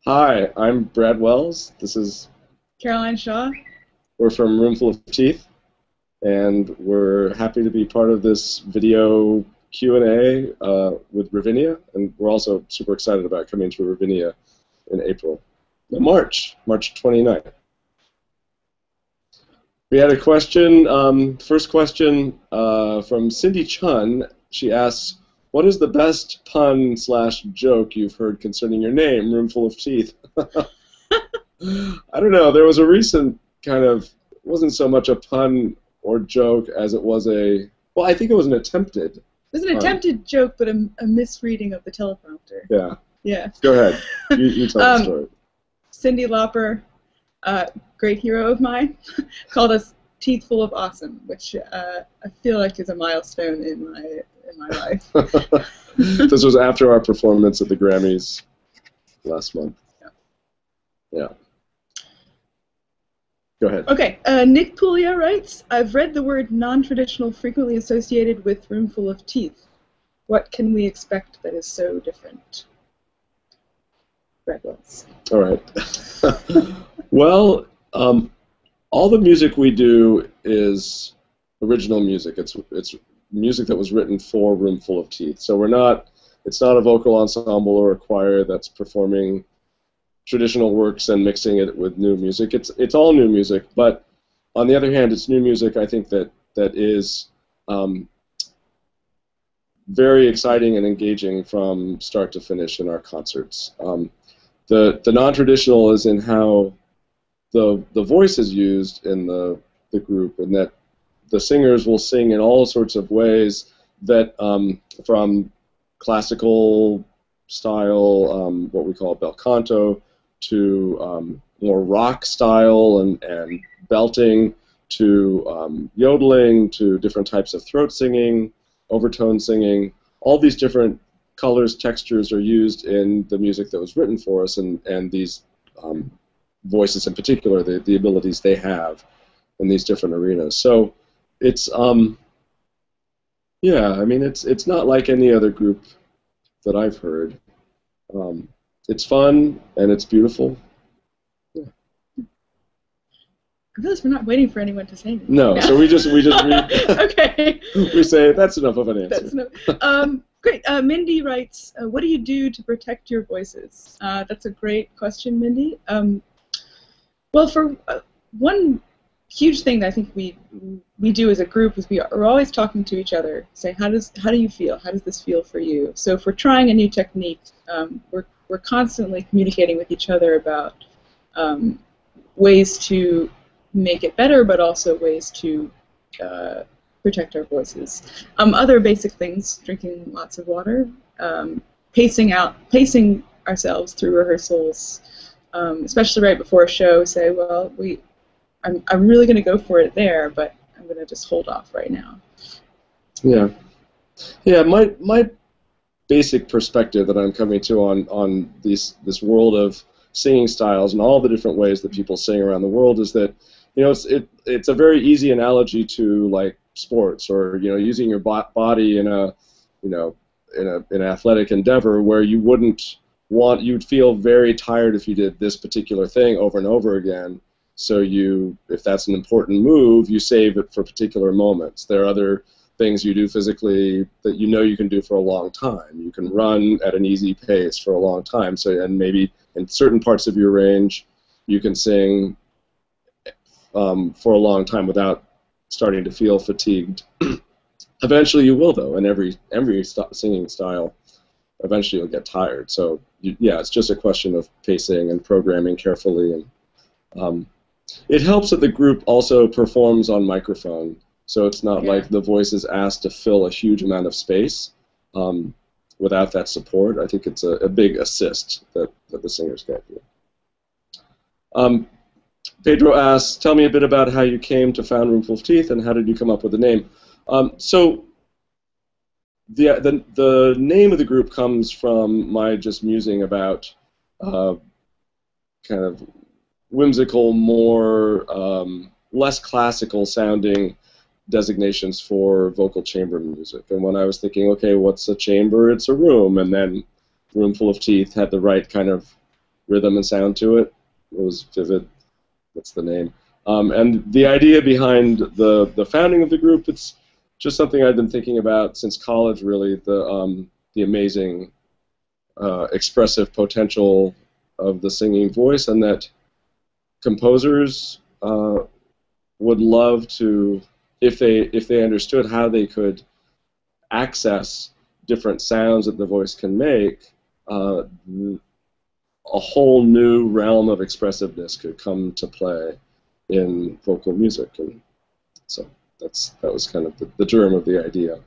Hi, I'm Brad Wells. This is Caroline Shaw. We're from Roomful of Teeth, and we're happy to be part of this video Q&A with Ravinia, and we're also super excited about coming to Ravinia in March 29th. We had a question, first question from Cindy Chun. She asks, what is the best pun/joke you've heard concerning your name, Roomful of Teeth? I don't know. There was a recent kind of, it wasn't so much a pun or joke as it was well, I think it was an attempted. It was an attempted joke, but a misreading of the teleprompter. Yeah. Yeah. Go ahead. You tell the story. Cyndi Lauper, great hero of mine, called us Teeth Full of Awesome, which I feel like is a milestone in my life. This was after our performance at the Grammys last month. Yeah. Go ahead. Okay. Nick Puglia writes, I've read the word non-traditional frequently associated with Roomful of Teeth. What can we expect that is so different? Brad Wells. All right. Well, all the music we do is original music. It's music that was written for Roomful of Teeth. So it's not a vocal ensemble or a choir that's performing traditional works and mixing it with new music. It's all new music, but on the other hand, it's new music I think that is very exciting and engaging from start to finish in our concerts. The non-traditional is in how the voice is used in the group, and that the singers will sing in all sorts of ways that from classical style, what we call bel canto, to more rock style and belting, to yodeling, to different types of throat singing, overtone singing. All these different colors, textures are used in the music that was written for us, and these voices in particular, the abilities they have in these different arenas. So it's yeah, I mean it's not like any other group that I've heard. It's fun and it's beautiful. Yeah. I realize we're not waiting for anyone to say anything. No, so we just read. Okay. We say that's enough of an answer. That's enough. Great. Mindy writes, what do you do to protect your voices? That's a great question, Mindy. Well, for one huge thing that I think we do as a group is we're always talking to each other, saying how do you feel? How does this feel for you? So if we're trying a new technique, we're constantly communicating with each other about ways to make it better, but also ways to protect our voices. Other basic things: drinking lots of water, pacing ourselves through rehearsals, especially right before a show. Say, well, I'm really going to go for it there, but I'm going to just hold off right now. Yeah, yeah. My basic perspective that I'm coming to on this world of singing styles and all the different ways that people sing around the world is that it's a very easy analogy to like sports, or using your body in an athletic endeavor where you'd feel very tired if you did this particular thing over and over again. So if that's an important move, you save it for particular moments. There are other things you do physically that you can do for a long time. You can run at an easy pace for a long time. And maybe in certain parts of your range, you can sing for a long time without starting to feel fatigued. Eventually you will, though, and every singing style, eventually you'll get tired. So yeah, it's just a question of pacing and programming carefully. And it helps that the group also performs on microphone, so it's not like the voice is asked to fill a huge amount of space without that support. I think it's a big assist that the singers get here. Pedro asks, tell me a bit about how you came to found Roomful of Teeth and how did you come up with the name? So the name of the group comes from my just musing about kind of whimsical, more less classical sounding designations for vocal chamber music. And when I was thinking, okay, what's a chamber? It's a room. And then Roomful of Teeth had the right kind of rhythm and sound to it. It was vivid. That's the name. And the idea behind the founding of the group, it's just something I've been thinking about since college, really, the amazing expressive potential of the singing voice, and that composers would love to, if they understood how they could access different sounds that the voice can make, a whole new realm of expressiveness could come to play in vocal music, and so that was kind of the germ of the idea.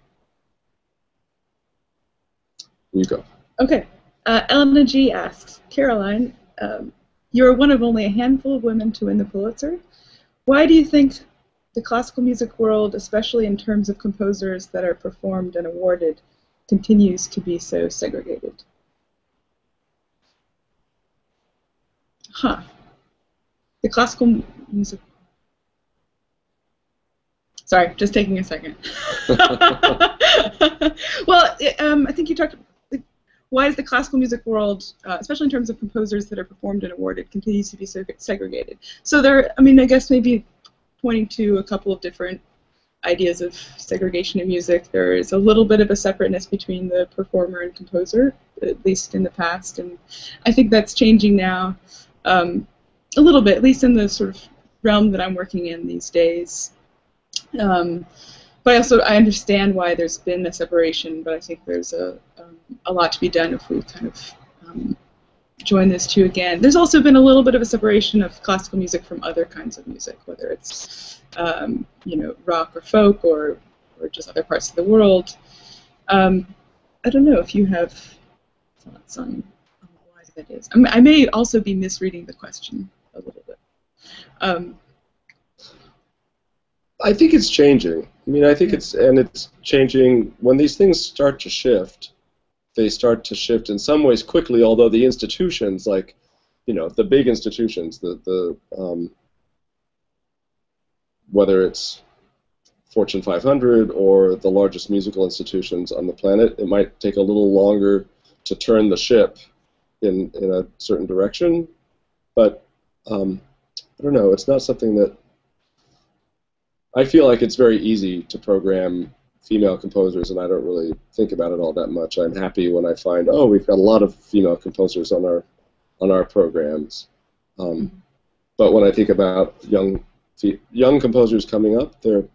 You go. Okay. Elena G asks, Caroline, you're one of only a handful of women to win the Pulitzer. Why do you think the classical music world, especially in terms of composers that are performed and awarded, continues to be so segregated? Huh. The classical music... Sorry, just taking a second. Well, I think you talked... Why is the classical music world, especially in terms of composers that are performed and awarded, continues to be so segregated? So there, I mean, I guess maybe pointing to a couple of different ideas of segregation in music. There is a little bit of a separateness between the performer and composer, at least in the past, and I think that's changing now a little bit, at least in the sort of realm that I'm working in these days. But I understand why there's been a separation, but I think there's a lot to be done if we kind of join those two again. There's also been a little bit of a separation of classical music from other kinds of music, whether it's rock or folk or just other parts of the world. I don't know if you have thoughts on why that is. I may also be misreading the question a little bit. I think it's changing. I mean, I think it's changing when these things start to shift. They start to shift in some ways quickly, although the institutions, like, the big institutions, whether it's Fortune 500 or the largest musical institutions on the planet, it might take a little longer to turn the ship in a certain direction. But I don't know. It's not something that I feel like it's very easy to program female composers, and I don't really think about it all that much. I'm happy when I find, we've got a lot of female composers on our programs. But when I think about young composers coming up, there are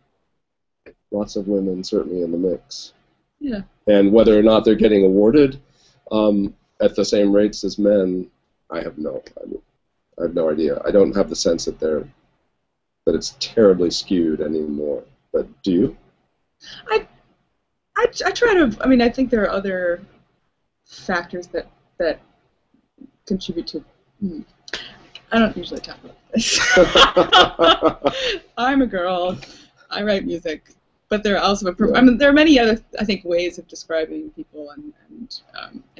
lots of women certainly in the mix. Yeah. And whether or not they're getting awarded at the same rates as men, I have no idea. I don't have the sense that it's terribly skewed anymore. But do you? I try to. I mean, I think there are other factors that contribute to. I don't usually talk about this. I'm a girl. I write music, but there are also there are many other, I think, ways of describing people and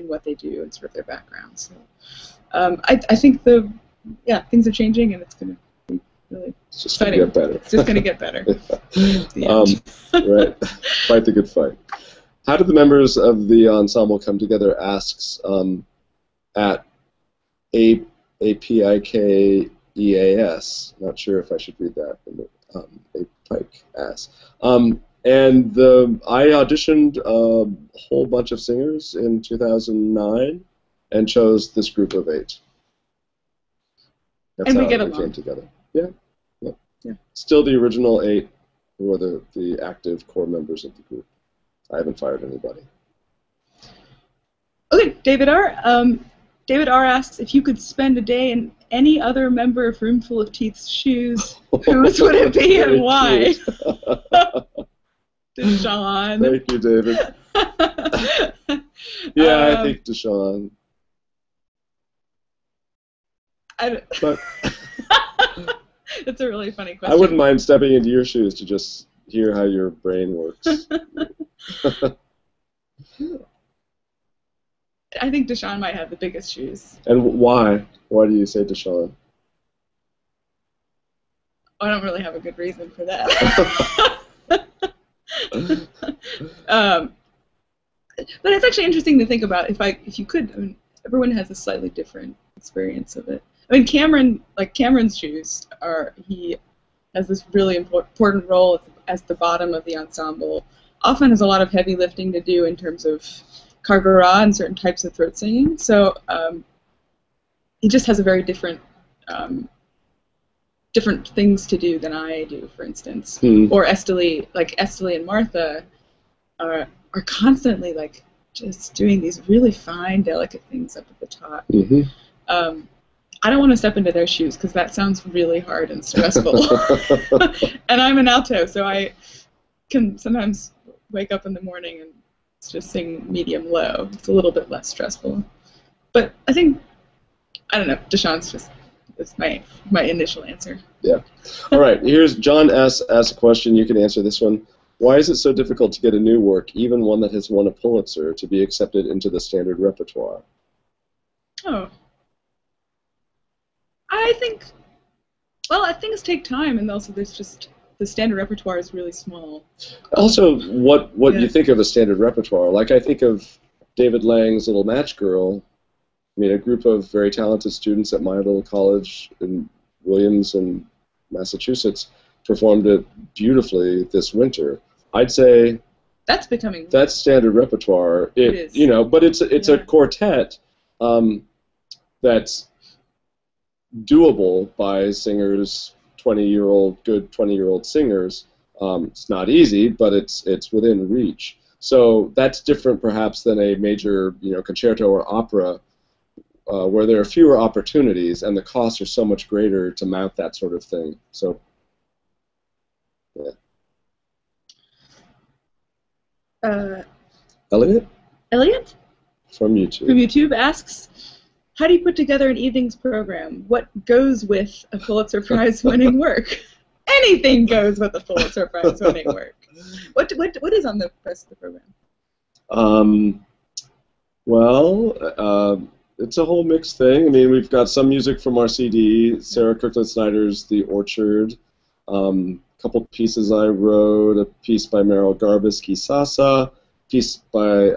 what they do and sort of their backgrounds. So I think things are changing, and it's going to be really exciting. Get better. It's just going to get better. Right. Fight the good fight. How did the members of the ensemble come together? Asks at APIKEAS. Not sure if I should read that. Pike asks. I auditioned a whole bunch of singers in 2009 and chose this group of 8. That's and we how get we along. came together. Yeah. Still the original 8 who are the active core members of the group. I haven't fired anybody. Okay, David R. David R. asks, if you could spend a day in any other member of Roomful of Teeth's shoes, whose would it be and why? Deshaun. Thank you, David. I think Deshaun. But that's a really funny question. I wouldn't mind stepping into your shoes to just hear how your brain works. I think Deshaun might have the biggest shoes. And why? Why do you say Deshaun? I don't really have a good reason for that. But it's actually interesting to think about if you could. I mean, everyone has a slightly different experience of it. I mean, Cameron's shoes he has this really important role as the bottom of the ensemble. Often has a lot of heavy lifting to do in terms of cargara and certain types of throat singing. So he just has a very different things to do than I do, for instance. Or Esteli and Martha are constantly like just doing these really fine, delicate things up at the top. I don't want to step into their shoes because that sounds really hard and stressful. And I'm an alto, so I can sometimes wake up in the morning and just sing medium low. It's a little bit less stressful. But I think, I don't know, Deshaun's just is my initial answer. Yeah. All right, here's John S. asks a question. You can answer this one. Why is it so difficult to get a new work, even one that has won a Pulitzer, to be accepted into the standard repertoire? Oh. I think things take time, and also there's just the standard repertoire is really small. Also, what you think of a standard repertoire? Like I think of David Lang's Little Match Girl. I mean, a group of very talented students at my little college in Williams and Massachusetts performed it beautifully this winter. I'd say that's standard repertoire. It is. You know, but it's a quartet that's doable by singers, 20-year-old singers. It's not easy, but it's within reach. So that's different perhaps than a major, concerto or opera, where there are fewer opportunities and the costs are so much greater to mount that sort of thing. So, yeah. Elliot? From YouTube asks, how do you put together an evening's program? What goes with a Pulitzer Prize-winning work? Anything goes with a Pulitzer Prize-winning work. What is on the rest of the program? It's a whole mixed thing. I mean, we've got some music from our CD, Sarah Kirkland Snyder's The Orchard, a couple pieces I wrote, a piece by Meryl Garbus, Kisasa, piece by,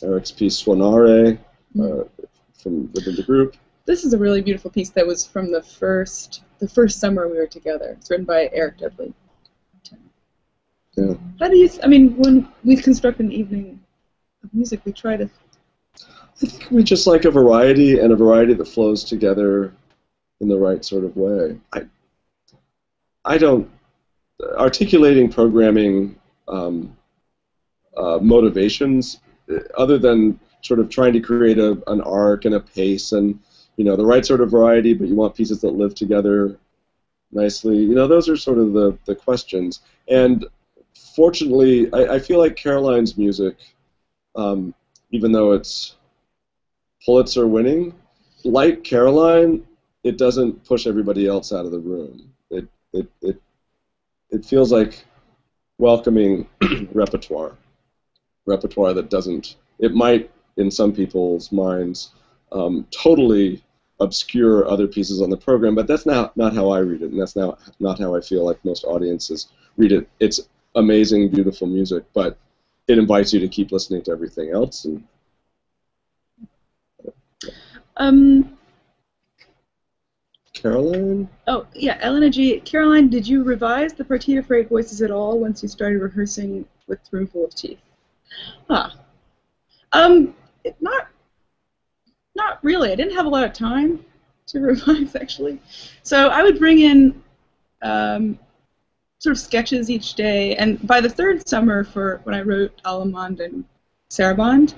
Eric's piece Suonare from within the group. This is a really beautiful piece that was from the first summer we were together. It's written by Eric Dudley. Yeah. When we construct an evening of music, we try to... I think we just like a variety, and a variety that flows together in the right sort of way. I don't... Articulating programming motivations, other than sort of trying to create an arc and a pace and, the right sort of variety, but you want pieces that live together nicely. Those are sort of the questions. And fortunately, I feel like Caroline's music, even though it's Pulitzer winning, like Caroline, it doesn't push everybody else out of the room. It feels like welcoming repertoire that doesn't, it might, in some people's minds, totally obscure other pieces on the program, but that's not how I read it, and that's not how I feel like most audiences read it. It's amazing, beautiful music, but it invites you to keep listening to everything else. And Caroline? Oh, yeah, Elena G. Caroline, did you revise the Partita for 8 voices at all once you started rehearsing with Roomful of Teeth? Not really. I didn't have a lot of time to revise, actually. So I would bring in sort of sketches each day, and by the third summer, for when I wrote Allemande and Sarabande,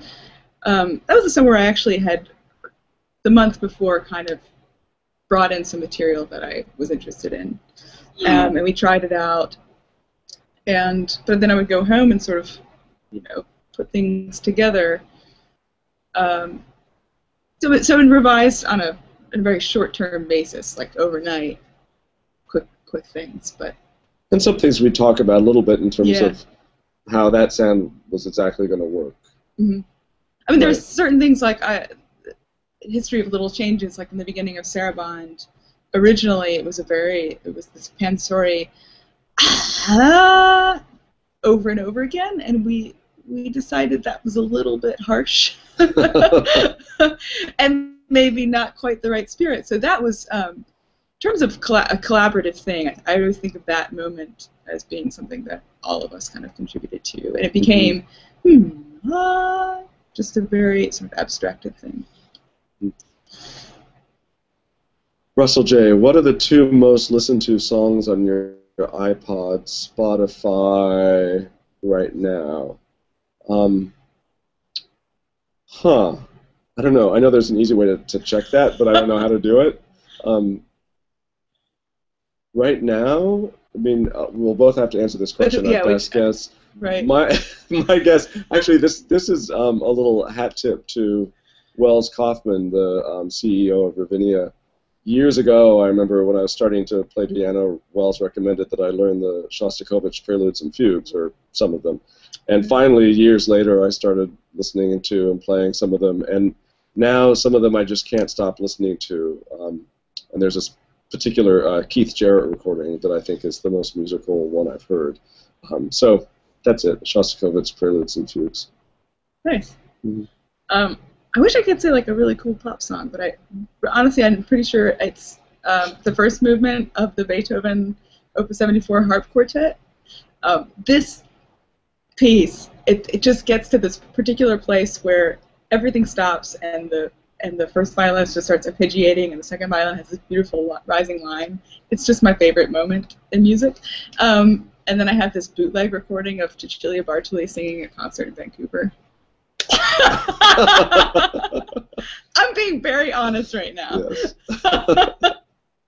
that was the summer where I actually had, the month before, kind of brought in some material that I was interested in, and we tried it out, but then I would go home and sort of, put things together. So revise on a very short-term basis, like overnight, quick things, but. And some things we talk about a little bit in terms of how that sound was exactly going to work. Mm-hmm. I mean, there's certain things like history of little changes, like in the beginning of Sarabande. Originally, it was this pansori over and over again, and we we decided that was a little bit harsh and maybe not quite the right spirit. So that was, in terms of a collaborative thing, I always think of that moment as being something that all of us kind of contributed to. And it became, just a very sort of abstracted thing. Russell J., what are the 2 most listened to songs on your iPod, Spotify right now? I don't know. I know there's an easy way to check that, but I don't know how to do it. Right now, I mean, we'll both have to answer this question. Yeah, our best guess. Right. My guess. Actually, this is a little hat tip to Wells Kaufman, the CEO of Ravinia. Years ago, I remember when I was starting to play piano, Wells recommended that I learn the Shostakovich Preludes and Fugues, or some of them. And finally, years later, I started listening to and playing some of them. And now some of them I just can't stop listening to. And there's this particular Keith Jarrett recording that I think is the most musical one I've heard. So that's it, Shostakovich Preludes and Fugues. Nice. I wish I could say like a really cool pop song, but honestly, I'm pretty sure it's the first movement of the Beethoven Opus 74 harp quartet. This piece, it just gets to this particular place where everything stops and the first violinist just starts arpeggiating and the second violin has this beautiful rising line. It's just my favorite moment in music. And then I have this bootleg recording of Cecilia Bartoli singing a concert in Vancouver. I'm being very honest right now.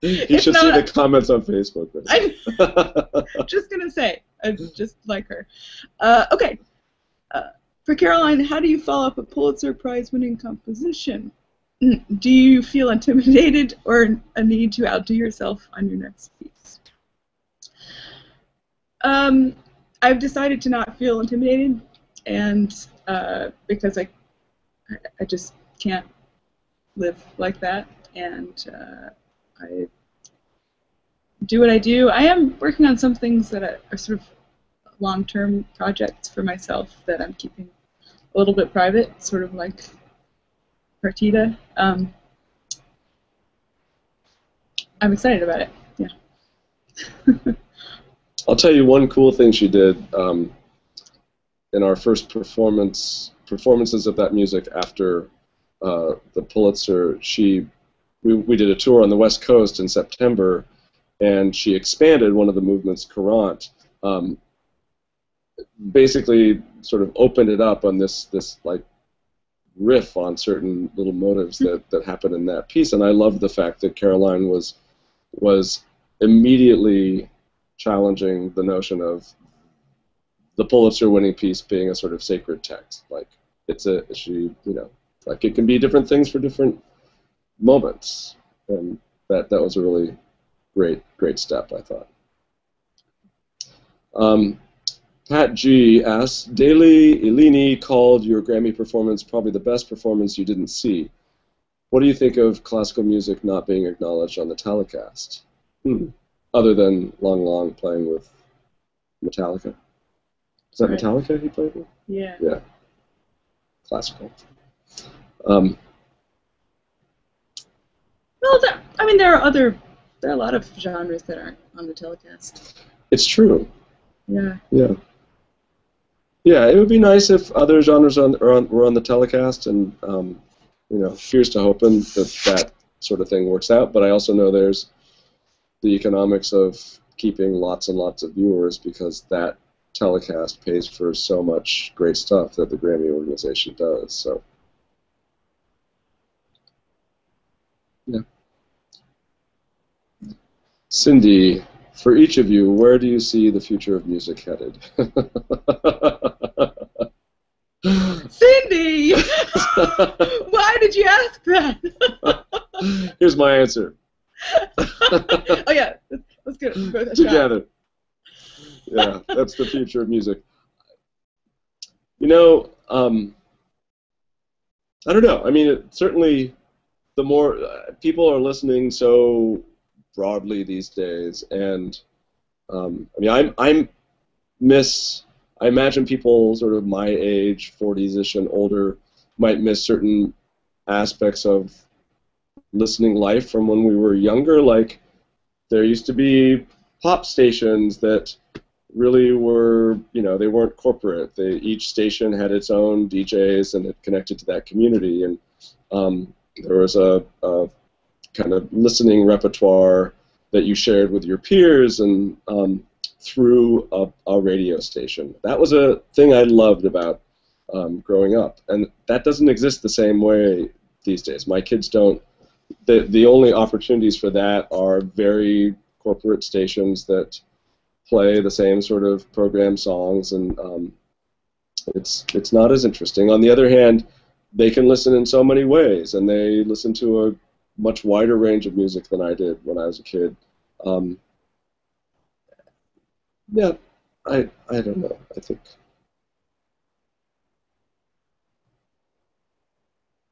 Yes. You should see the comments on Facebook. I'm just going to say, I just like her. Okay. For Caroline, how do you follow up a Pulitzer Prize-winning composition? Do you feel intimidated or a need to outdo yourself on your next piece? I've decided to not feel intimidated, and because I just can't live like that, and I do what I do. I am working on some things that are sort of long-term projects for myself that I'm keeping a little bit private, sort of like Partita. I'm excited about it. Yeah. I'll tell you one cool thing she did in our first performances of that music after the Pulitzer. We did a tour on the West Coast in September, and she expanded one of the movements, Courant. Basically, sort of opened it up on this like riff on certain little motives that happen in that piece, and I love the fact that Caroline was immediately challenging the notion of the Pulitzer-winning piece being a sort of sacred text. Like like it can be different things for different moments, and that was a really great step, I thought. Pat G asks, Daley Elini called your Grammy performance probably the best performance you didn't see. What do you think of classical music not being acknowledged on the telecast? Other than Long Long playing with Metallica. Is that Metallica he played with? Yeah. Yeah. Classical. Well, there are a lot of genres that aren't on the telecast. It's true. Yeah. Yeah. Yeah, it would be nice if other genres were on the telecast, and here's to hoping that sort of thing works out. But I also know there's the economics of keeping lots and lots of viewers, because that telecast pays for so much great stuff that the Grammy organization does. So, yeah. Cindy, for each of you, where do you see the future of music headed? Cindy! Why did you ask that? Here's my answer. Oh yeah, let's get it together. Yeah, that's the future of music. I don't know. I mean, certainly the more people are listening so broadly these days, and I miss I imagine people sort of my age, 40s-ish and older, might miss certain aspects of listening life from when we were younger. Like, there used to be pop stations that really were, they weren't corporate. Each station had its own DJs and it connected to that community. And there was a kind of listening repertoire that you shared with your peers and through a radio station. That was a thing I loved about growing up, and that doesn't exist the same way these days. My kids don't. The only opportunities for that are very corporate stations that play the same sort of program songs, and it's not as interesting. On the other hand, they can listen in so many ways, and they listen to a much wider range of music than I did when I was a kid. Yeah, I don't know. I think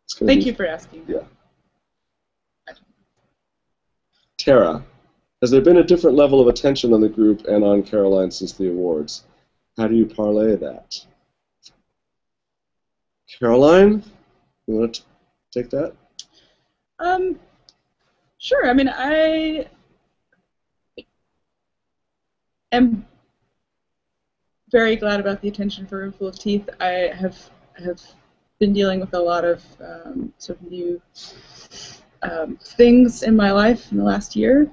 it's going to Thank you for asking. Yeah. Tara, has there been a different level of attention on the group and on Caroline since the awards? How do you parlay that? Caroline, you want to take that? Sure. I mean, I am very glad about the attention for Roomful of Teeth. I have been dealing with a lot of sort of new things in my life in the last year.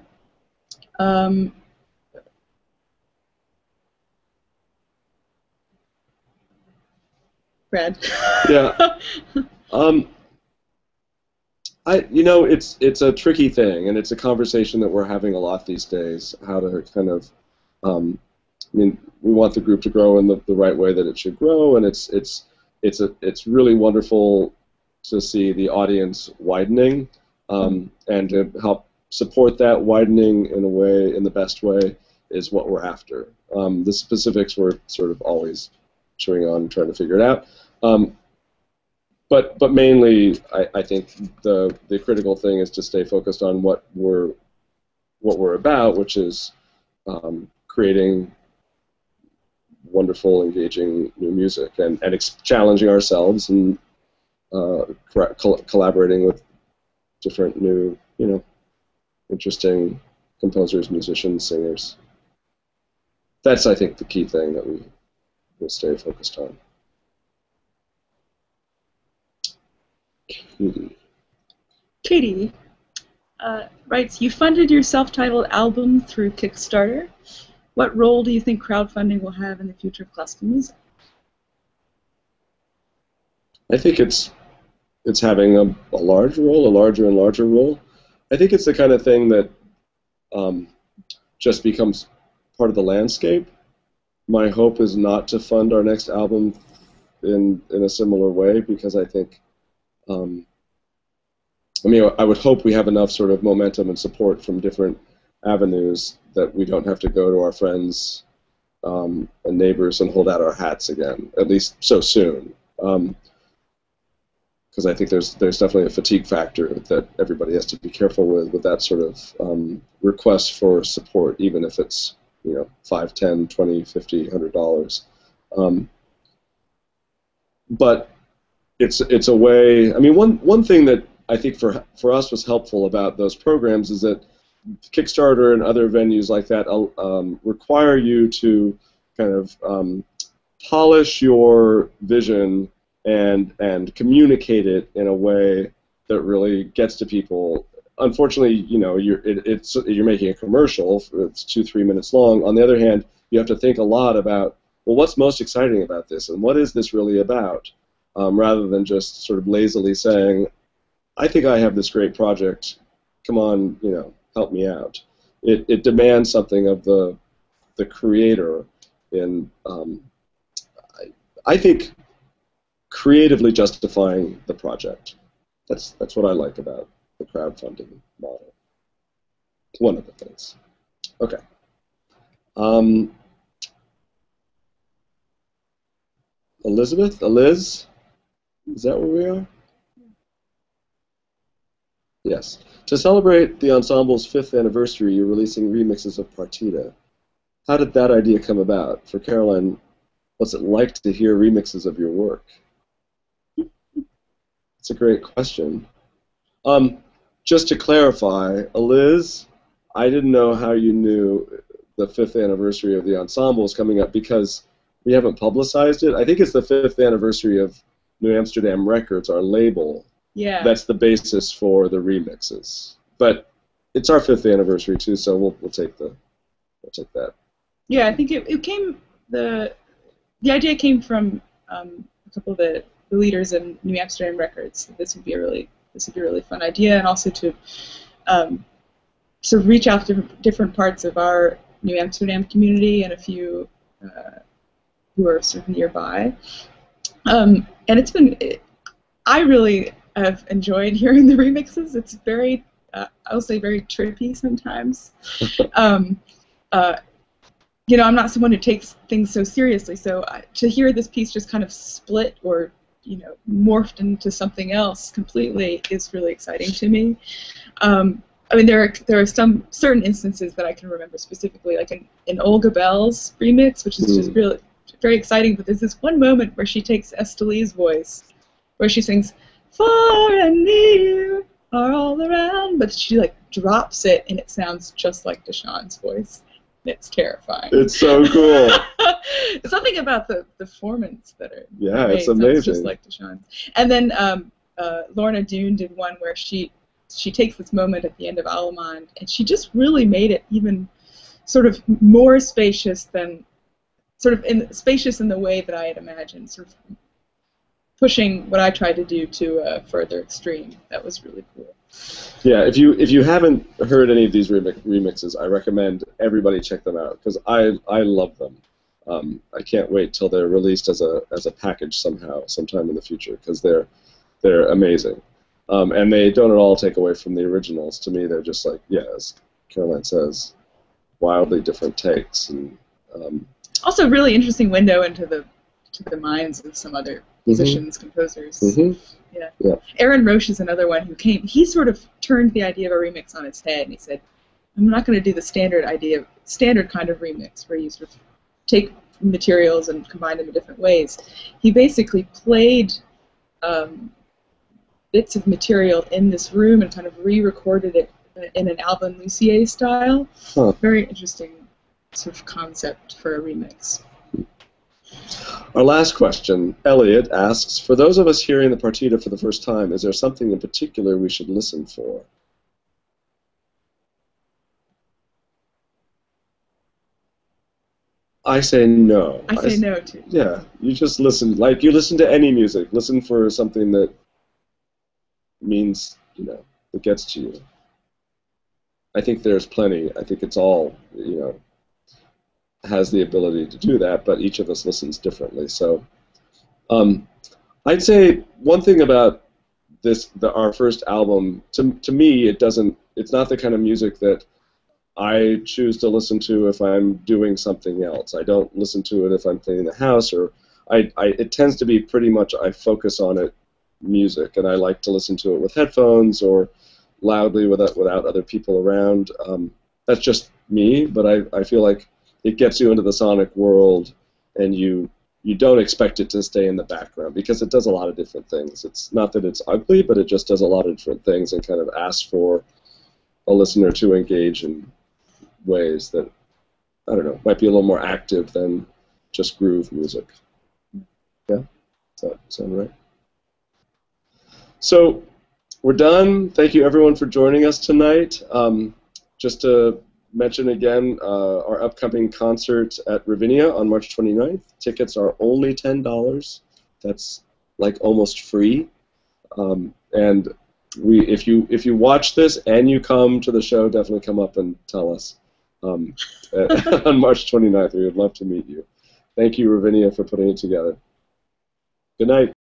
Brad. Yeah. It's a tricky thing, and it's a conversation that we're having a lot these days. How to kind of, we want the group to grow in the right way that it should grow, and it's really wonderful to see the audience widening, and to help support that widening in the best way is what we're after. The specifics we're sort of always chewing on, trying to figure it out. But mainly, I think the critical thing is to stay focused on what we're about, which is creating wonderful, engaging new music and challenging ourselves and collaborating with different new, interesting composers, musicians, singers. That's, I think, the key thing that we will stay focused on. Katie writes, you funded your self-titled album through Kickstarter. What role do you think crowdfunding will have in the future of classical music? I think it's having a larger role, a larger and larger role. I think it's the kind of thing that just becomes part of the landscape. My hope is not to fund our next album in a similar way, because I think I would hope we have enough sort of momentum and support from different avenues that we don't have to go to our friends and neighbors and hold out our hats again, at least so soon. Because I think there's definitely a fatigue factor that everybody has to be careful with that sort of request for support, even if it's $5, $10, $20, $50, $100. But it's a way. I mean, one thing that I think for us was helpful about those programs is that Kickstarter and other venues like that require you to kind of polish your vision and communicate it in a way that really gets to people. Unfortunately, you're making a commercial. It's 2-3 minutes long. On the other hand, you have to think a lot about, well, what's most exciting about this, and what is this really about, rather than just sort of lazily saying, I think I have this great project. Come on, help me out. It demands something of the creator in, I think, creatively justifying the project. That's what I like about the crowdfunding model. It's one of the things. Okay. Elizabeth? Eliz? Is that where we are? Yes. To celebrate the ensemble's 5th anniversary, you're releasing remixes of Partita. How did that idea come about? For Caroline, what's it like to hear remixes of your work? It's a great question. Just to clarify, Liz, I didn't know how you knew the 5th anniversary of the ensemble is coming up because we haven't publicized it. I think it's the 5th anniversary of New Amsterdam Records, our label. Yeah. That's the basis for the remixes. But it's our 5th anniversary too, so we'll take that. Yeah, I think it came the idea came from a couple of the leaders in New Amsterdam Records. This would be a really fun idea, and also to sort of reach out to different parts of our New Amsterdam community and a few who are sort of nearby. And it's been, I really have enjoyed hearing the remixes. It's very, I'll say, very trippy sometimes. You know, I'm not someone who takes things so seriously, so to hear this piece just kind of split or, you know, morphed into something else completely is really exciting to me. I mean, there are some certain instances that I can remember specifically, like in Olga Bell's remix, which is just really very exciting. But there's this one moment where she takes Esteli's voice, where she sings "Far and near are all around," but she like drops it, and it sounds just like Deshawn's voice. It's terrifying. It's so cool. Something about the formants that are it's amazing. It's just like Deshawn's. And then Lorna Doone did one where she takes this moment at the end of Allemande, and she just really made it even sort of more spacious than, spacious in the way that I had imagined, sort of pushing what I tried to do to a further extreme. That was really cool. Yeah, if you haven't heard any of these remixes, I recommend everybody check them out because I love them. I can't wait till they're released as a package sometime in the future because they're amazing. And they don't at all take away from the originals. To me, they're just like, as Caroline says, wildly different takes. And also, really interesting window into the minds of some other musicians, composers. Yeah. Aaron Roche is another one who came. He sort of turned the idea of a remix on its head, and he said, "I'm not going to do the standard kind of remix where you sort of take materials and combine them in different ways." He basically played bits of material in this room and kind of re-recorded it in an Alvin Lucier style. Very interesting sort of concept for a remix. Our last question, Elliot asks, for those of us hearing the partita for the first time, is there something in particular we should listen for? I say no. I say no, too. Yeah, you just listen. Like you listen to any music. Listen for something that means, that gets to you. I think there's plenty. I think it's all, has the ability to do that, but each of us listens differently. So I'd say one thing about our first album, to me, it's not the kind of music that I choose to listen to if I'm doing something else. I don't listen to it if I'm cleaning the house, or it tends to be pretty much I focus on it music, and I like to listen to it with headphones or loudly without other people around. That's just me, but I feel like it gets you into the sonic world, and you don't expect it to stay in the background because it does a lot of different things. It's not that it's ugly, but it just does a lot of different things and kind of asks for a listener to engage in ways that, I don't know, might be a little more active than just groove music. Yeah? Does that sound right? So we're done. Thank you, everyone, for joining us tonight. Just to mention again, our upcoming concert at Ravinia on March 29th. Tickets are only $10. That's like almost free. And if you watch this and you come to the show, definitely come up and tell us on March 29th. We would love to meet you. Thank you, Ravinia, for putting it together. Good night.